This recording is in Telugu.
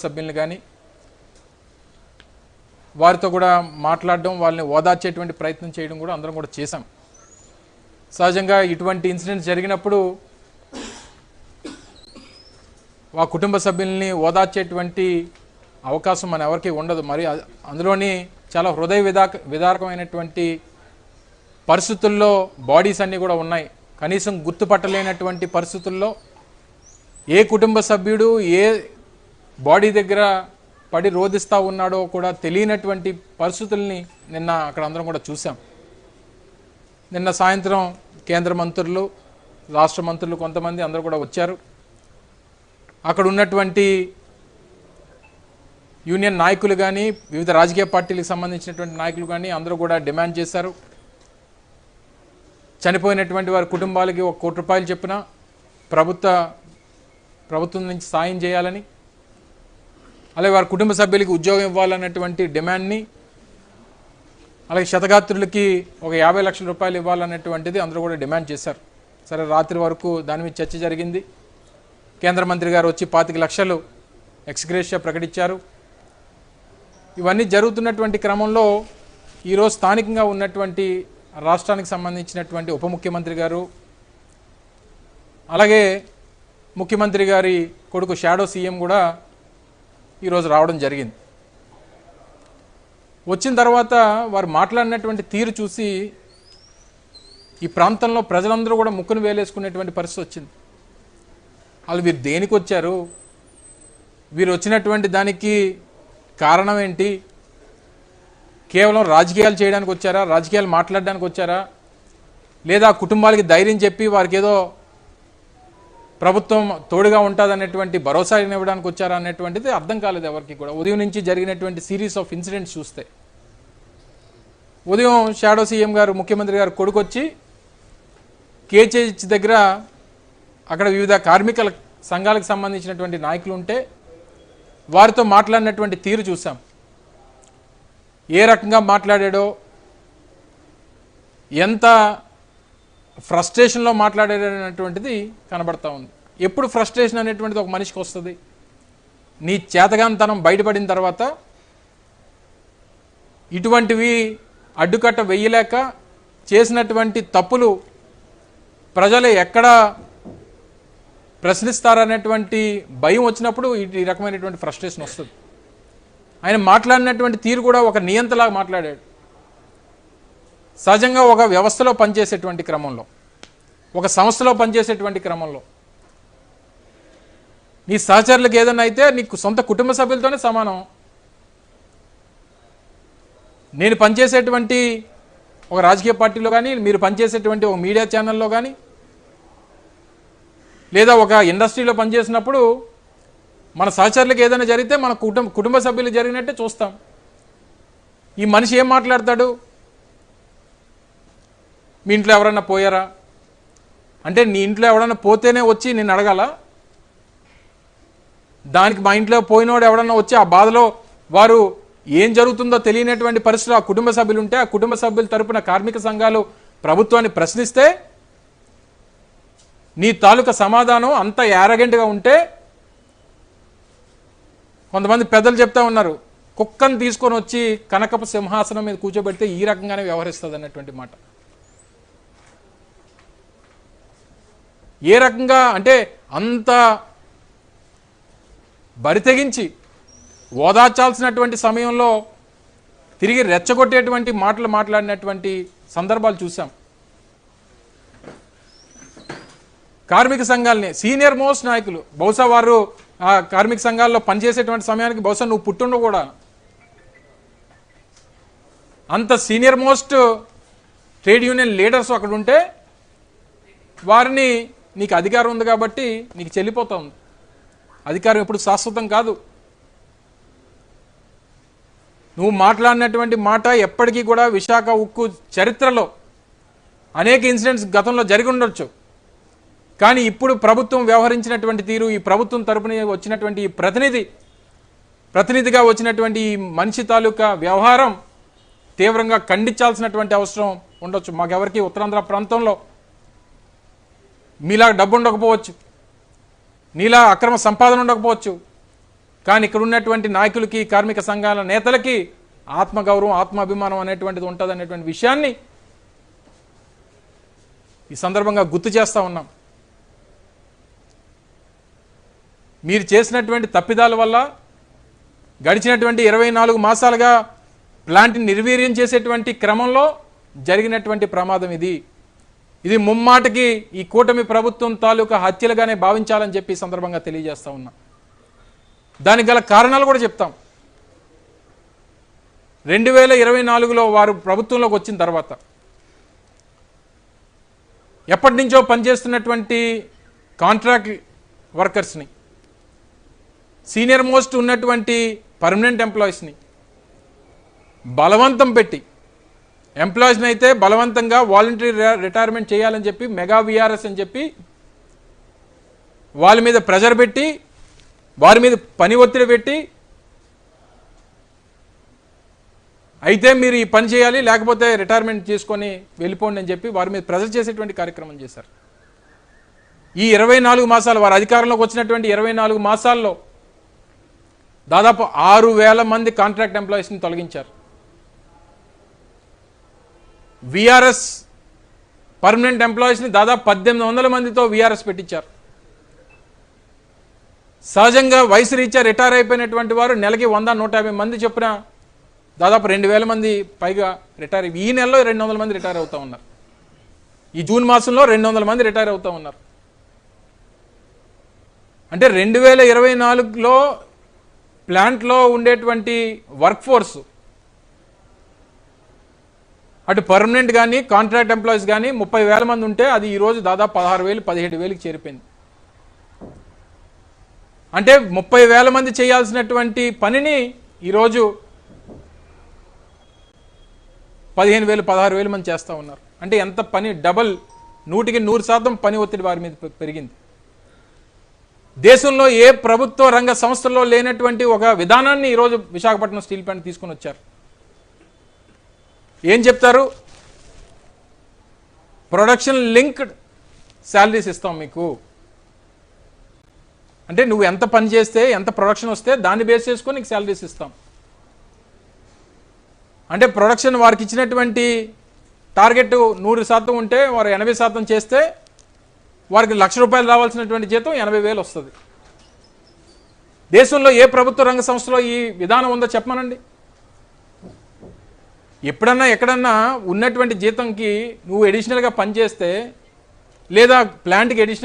సభ్యులను కానీ వారితో కూడా మాట్లాడడం, వాళ్ళని ఓదార్చేటువంటి ప్రయత్నం చేయడం కూడా అందరం కూడా చేశాం. సహజంగా ఇటువంటి ఇన్సిడెంట్స్ జరిగినప్పుడు ఆ కుటుంబ సభ్యుల్ని ఓదార్చేటువంటి అవకాశం మన ఎవరికి ఉండదు. మరి అందులోని చాలా హృదయ విదారకమైనటువంటి పరిస్థితుల్లో బాడీస్ అన్నీ కూడా ఉన్నాయి. కనీసం గుర్తుపట్టలేనటువంటి పరిస్థితుల్లో ఏ కుటుంబ సభ్యుడు ఏ బాడీ దగ్గర పడి రోధిస్తూ ఉన్నాడో కూడా తెలియనటువంటి పరిస్థితుల్ని నిన్న అక్కడ అందరం కూడా చూసాం. నిన్న సాయంత్రం కేంద్ర మంత్రులు, రాష్ట్ర మంత్రులు కొంతమంది అందరూ కూడా వచ్చారు. అక్కడ ఉన్నటువంటి యూనియన్ నాయకులు కానీ, వివిధ రాజకీయ పార్టీలకు సంబంధించినటువంటి నాయకులు కానీ అందరూ కూడా డిమాండ్ చేశారు. చనిపోయినటువంటి వారి కుటుంబాలకి 1 కోటి రూపాయలు చెప్పిన ప్రభుత్వం నుంచి సాయం చేయాలని, అలాగే వారి కుటుంబ సభ్యులకి ఉద్యోగం ఇవ్వాలన్నటువంటి డిమాండ్ని, అలాగే క్షతగాత్రులకి 50 లక్షల రూపాయలు ఇవ్వాలన్నటువంటిది అందరూ కూడా డిమాండ్ చేశారు. సరే, రాత్రి వరకు దాని మీద చర్చ జరిగింది. కేంద్ర మంత్రి గారు వచ్చి 25 లక్షలు ఎక్స్గ్రేషియా ప్రకటించారు. ఇవన్నీ జరుగుతున్నటువంటి క్రమంలో ఈరోజు స్థానికంగా ఉన్నటువంటి రాష్ట్రానికి సంబంధించినటువంటి ఉప ముఖ్యమంత్రి గారు, అలాగే ముఖ్యమంత్రి గారి కొడుకు షాడో సీఎం కూడా ఈరోజు రావడం జరిగింది. వచ్చిన తర్వాత వారు మాట్లాడినటువంటి తీరు చూసి ఈ ప్రాంతంలో ప్రజలందరూ కూడా ముక్కును వేలేసుకునేటువంటి పరిస్థితి వచ్చింది. వాళ్ళు వీరు దేనికి వచ్చారు, వీరు వచ్చినటువంటి దానికి కారణం ఏంటి, కేవలం రాజకీయాలు చేయడానికి వచ్చారా, రాజకీయాలు మాట్లాడడానికి వచ్చారా, లేదా కుటుంబాలకి ధైర్యం చెప్పి వారికి ఏదో ప్రభుత్వం తోడుగా ఉంటుందనేటువంటి భరోసా ఇవ్వడానికి వచ్చారా అనేటువంటిది అర్థం కాలేదు ఎవరికి కూడా. ఉదయం నుంచి జరిగినటువంటి సిరీస్ ఆఫ్ ఇన్సిడెంట్స్ చూస్తే, ఉదయం షాడో సీఎం గారు, ముఖ్యమంత్రి గారు కొడుకు వచ్చి కేజీహెచ్ దగ్గర అక్కడ వివిధ కార్మికుల సంఘాలకు సంబంధించినటువంటి నాయకులు ఉంటే వారితో మాట్లాడినటువంటి తీరు చూసాం. ఏ రకంగా మాట్లాడాడో, ఎంత ఫ్రస్ట్రేషన్లో మాట్లాడాడు అనేటువంటిది కనబడతా ఉంది. ఎప్పుడు ఫ్రస్ట్రేషన్ అనేటువంటిది ఒక మనిషికి వస్తుంది? నీ చేతగానితనం బయటపడిన తర్వాత ఇటువంటివి అడ్డుకట్ట వెయ్యలేక చేసినటువంటి తప్పులు ప్రజలు ఎక్కడ ప్రశ్నిస్తారనేటువంటి భయం వచ్చినప్పుడు ఈ రకమైనటువంటి ఫ్రస్ట్రేషన్ వస్తుంది. ఆయన మాట్లాడినటువంటి తీరు కూడా ఒక నియంతలాగా మాట్లాడాడు. సహజంగా ఒక వ్యవస్థలో పనిచేసేటువంటి క్రమంలో, ఒక సంస్థలో పనిచేసేటువంటి క్రమంలో నీ సహచరులకు ఏదైనా అయితే నీకు సొంత కుటుంబ సభ్యులతోనే సమానం. నేను పనిచేసేటువంటి ఒక రాజకీయ పార్టీలో కానీ, మీరు పనిచేసేటువంటి ఒక మీడియా ఛానల్లో కానీ, లేదా ఒక ఇండస్ట్రీలో పనిచేసినప్పుడు మన సహచరులకు ఏదైనా జరిగితే మన కుటుంబ సభ్యులు జరిగినట్టే చూస్తాం. ఈ మనిషి ఏం మాట్లాడతాడు, మీ ఇంట్లో ఎవరన్నా పోయారా అంటే, నీ ఇంట్లో ఎవడన్నా పోతేనే వచ్చి నేను అడగాల? దానికి మా ఇంట్లో పోయినోడు ఎవడన్నా వచ్చి ఆ బాధలో వారు ఏం జరుగుతుందో తెలియనటువంటి పరిస్థితులు ఆ కుటుంబ సభ్యులు ఉంటే, ఆ కుటుంబ సభ్యుల తరపున కార్మిక సంఘాలు ప్రభుత్వాన్ని ప్రశ్నిస్తే నీ తాలూకా సమాధానం అంత యారగెంట్గా ఉంటే, కొంతమంది పెద్దలు చెప్తా ఉన్నారు, కుక్కను తీసుకొని వచ్చి కనకపు సింహాసనం మీద కూర్చోబెడితే ఈ రకంగానే వ్యవహరిస్తుంది అన్నటువంటి మాట. ఏ రకంగా అంటే అంత బరితెగించి ఓదార్చాల్సినటువంటి సమయంలో తిరిగి రెచ్చగొట్టేటువంటి మాటలు మాట్లాడినటువంటి సందర్భాలు చూసాం. కార్మిక సంఘాలని సీనియర్ మోస్ట్ నాయకులు, బహుశా వారు ఆ కార్మిక సంఘాల్లో పనిచేసేటువంటి సమయానికి బహుశా నువ్వు పుట్టుండవు కూడా. అంత senior most trade union leaders అక్కడ ఉంటే వారిని నీకు అధికారం ఉంది కాబట్టి నీకు చెల్లిపోతా ఉంది. అధికారం ఎప్పుడు శాశ్వతం కాదు. నువ్వు మాట్లాడినటువంటి మాట ఎప్పటికీ కూడా విశాఖ ఉక్కు చరిత్రలో అనేక ఇన్సిడెంట్స్ గతంలో జరిగి ఉండొచ్చు, కానీ ఇప్పుడు ప్రభుత్వం వ్యవహరించినటువంటి తీరు, ఈ ప్రభుత్వం తరపున వచ్చినటువంటి ఈ ప్రతినిధిగా వచ్చినటువంటి ఈ మనిషి తాలూకా వ్యవహారం తీవ్రంగా ఖండించాల్సినటువంటి అవసరం ఉండొచ్చు. మాకెవరికి ఉత్తరాంధ్ర ప్రాంతంలో మీలా డబ్బు ఉండకపోవచ్చు, నీలా అక్రమ సంపాదన ఉండకపోవచ్చు, కానీ ఇక్కడ ఉన్నటువంటి నాయకులకి, కార్మిక సంఘాల నేతలకి ఆత్మగౌరవం, ఆత్మాభిమానం అనేటువంటిది ఉంటుంది అనేటువంటి విషయాన్ని ఈ సందర్భంగా గుర్తు చేస్తూ ఉన్నాం. మీరు చేసినటువంటి తప్పిదాల వల్ల గడిచినటువంటి 24 మాసాలుగా ప్లాంట్ని నిర్వీర్యం చేసేటువంటి క్రమంలో జరిగినటువంటి ప్రమాదం ఇది ముమ్మాటికి ఈ కూటమి ప్రభుత్వం తాలూకా హత్యలుగానే భావించాలని చెప్పి ఈ సందర్భంగా తెలియజేస్తా ఉన్నా. దానికి గల కారణాలు కూడా చెప్తాం. 2024లో వారు ప్రభుత్వంలోకి వచ్చిన తర్వాత ఎప్పటి నుంచో పనిచేస్తున్నటువంటి కాంట్రాక్ట్ వర్కర్స్ని, సీనియర్ మోస్ట్ ఉన్నటువంటి పర్మనెంట్ ఎంప్లాయీస్ని బలవంతం పెట్టి, ఎంప్లాయీస్ని అయితే బలవంతంగా వాలంటరీ రిటైర్మెంట్ చేయాలని చెప్పి మెగా విఆర్ఎస్ అని చెప్పి వాళ్ళ మీద ప్రెజర్ పెట్టి, వారి మీద పని ఒత్తిడి పెట్టి, అయితే మీరు ఈ పని చేయాలి లేకపోతే రిటైర్మెంట్ చేసుకొని వెళ్ళిపోండి అని చెప్పి వారి మీద ప్రెజర్ చేసేటువంటి కార్యక్రమం చేశారు. ఈ 24 మాసాలు వారు అధికారంలోకి వచ్చినటువంటి 24 మాసాల్లో దాదాపు 6,000 మంది కాంట్రాక్ట్ ఎంప్లాయీస్ని తొలగించారు. విఆర్ఎస్ పర్మనెంట్ ఎంప్లాయీస్ని దాదాపు 1,800 మందితో విఆర్ఎస్ పెట్టించారు. సహజంగా వయసు రీత్యా రిటైర్ అయిపోయినటువంటి వారు నెలకి 100-150 మంది చొప్పున దాదాపు 2,000 మంది పైగా రిటైర్. ఈ నెలలో 200 మంది రిటైర్ అవుతూ ఉన్నారు. ఈ జూన్ మాసంలో 200 మంది రిటైర్ అవుతూ ఉన్నారు. అంటే 2024లో ప్లాంట్లో ఉండేటువంటి వర్క్ ఫోర్స్, అటు పర్మనెంట్ కానీ కాంట్రాక్ట్ ఎంప్లాయీస్ కానీ 30,000 మంది ఉంటే అది ఈరోజు దాదాపు 16,000-17,000కి చేరిపోయింది. అంటే 30,000 మంది చేయాల్సినటువంటి పనిని ఈరోజు 15,000-16,000 మంది చేస్తూ ఉన్నారు. అంటే ఎంత పని, డబల్, 100% పని ఒత్తిడి వారి మీద పెరిగింది. దేశంలో ఏ ప్రభుత్వ రంగ సంస్థల్లో లేనటువంటి ఒక విధానాన్ని ఈరోజు విశాఖపట్నం స్టీల్ ప్లాంట్ తీసుకుని వచ్చారు. ఏం చెప్తారు? ప్రొడక్షన్ లింక్డ్ శాలరీస్ ఇస్తాం మీకు. అంటే నువ్వు ఎంత పని చేస్తే, ఎంత ప్రొడక్షన్ వస్తే దాన్ని బేస్ చేసుకొని నీకు శాలరీస్ ఇస్తాం. అంటే ప్రొడక్షన్ వారికి ఇచ్చినటువంటి టార్గెట్ 100% ఉంటే వారు 80% చేస్తే వారికి ₹1,00,000 రావాల్సినటువంటి జీతం 80,000 వస్తుంది. దేశంలో ఏ ప్రభుత్వ రంగ సంస్థలో ఈ విధానం ఉందో చెప్పమనండి. ఎప్పుడన్నా ఎక్కడన్నా ఉన్నటువంటి జీతంకి నువ్వు అడిషనల్గా పనిచేస్తే లేదా ప్లాంట్కి అడిషనల్